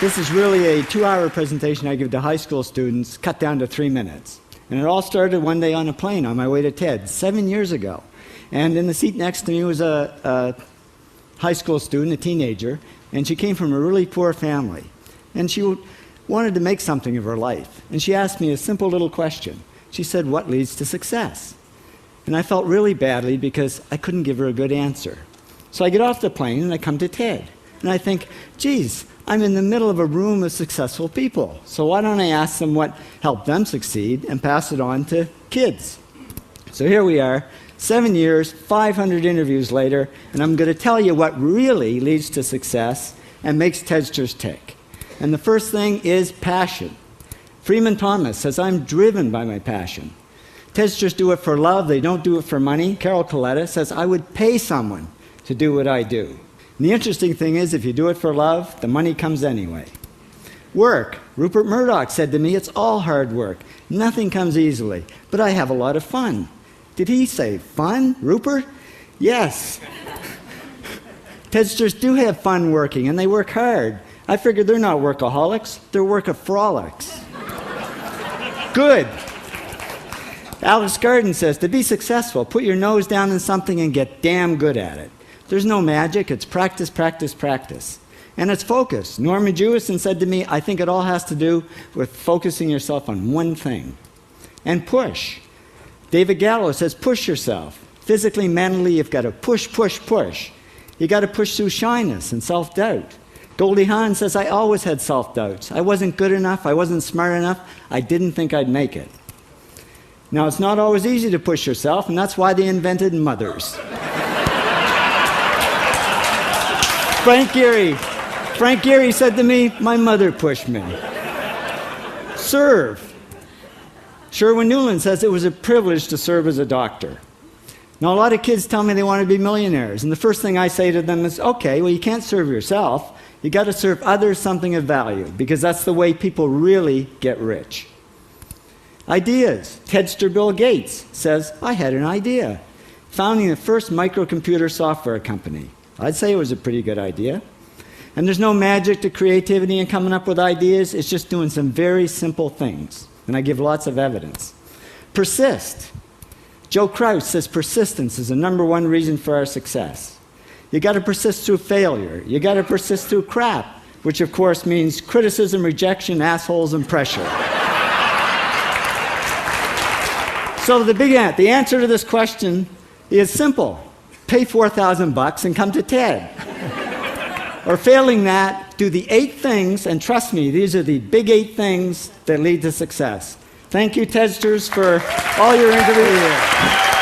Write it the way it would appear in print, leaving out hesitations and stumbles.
This is really a 2-hour presentation I give to high school students, cut down to 3 minutes. And it all started one day on a plane on my way to TED, 7 years ago. And in the seat next to me was a high school student, a teenager, and she came from a really poor family. And she wanted to make something of her life. And she asked me a simple little question. She said, "What leads to success?" And I felt really badly because I couldn't give her a good answer. So I get off the plane and I come to TED. And I think, geez, I'm in the middle of a room of successful people. So why don't I ask them what helped them succeed and pass it on to kids? So here we are, 7 years, 500 interviews later, and I'm going to tell you what really leads to success and makes TEDsters tick. And the first thing is passion. Freeman Thomas says, "I'm driven by my passion." TEDsters do it for love, they don't do it for money. Carol Coletta says, "I would pay someone to do what I do." And the interesting thing is, if you do it for love, the money comes anyway. Work. Rupert Murdoch said to me, "It's all hard work. Nothing comes easily, but I have a lot of fun." Did he say fun, Rupert? Yes. TEDsters do have fun working, and they work hard. I figured they're not workaholics, they're workaholics. Good. Alex Garden says, "To be successful, put your nose down in something and get damn good at it." There's no magic, it's practice, practice, practice. And it's focus. Norman Jewison said to me, "I think it all has to do with focusing yourself on one thing." And push. David Gallo says, "Push yourself. Physically, mentally, you've got to push, push, push. You got to push through shyness and self-doubt." Goldie Hawn says, "I always had self-doubts. I wasn't good enough, I wasn't smart enough, I didn't think I'd make it." Now, it's not always easy to push yourself, and that's why they invented mothers. Frank Gehry said to me, "My mother pushed me." Serve. Sherwin Newland says, "It was a privilege to serve as a doctor." Now, a lot of kids tell me they want to be millionaires, and the first thing I say to them is, okay, well, you can't serve yourself. You got to serve others something of value, because that's the way people really get rich. Ideas. TEDster Bill Gates says, "I had an idea. Founding the first microcomputer software company." I'd say it was a pretty good idea. And there's no magic to creativity and coming up with ideas. It's just doing some very simple things. And I give lots of evidence. Persist. Joe Kraus says persistence is the #1 reason for our success. You got to persist through failure. You got to persist through crap, which of course means criticism, rejection, assholes, and pressure. So the answer to this question is simple. Pay $4,000 and come to TED. Or failing that, do the 8 things, and trust me, these are the big 8 things that lead to success. Thank you, TEDsters, for all your interviews.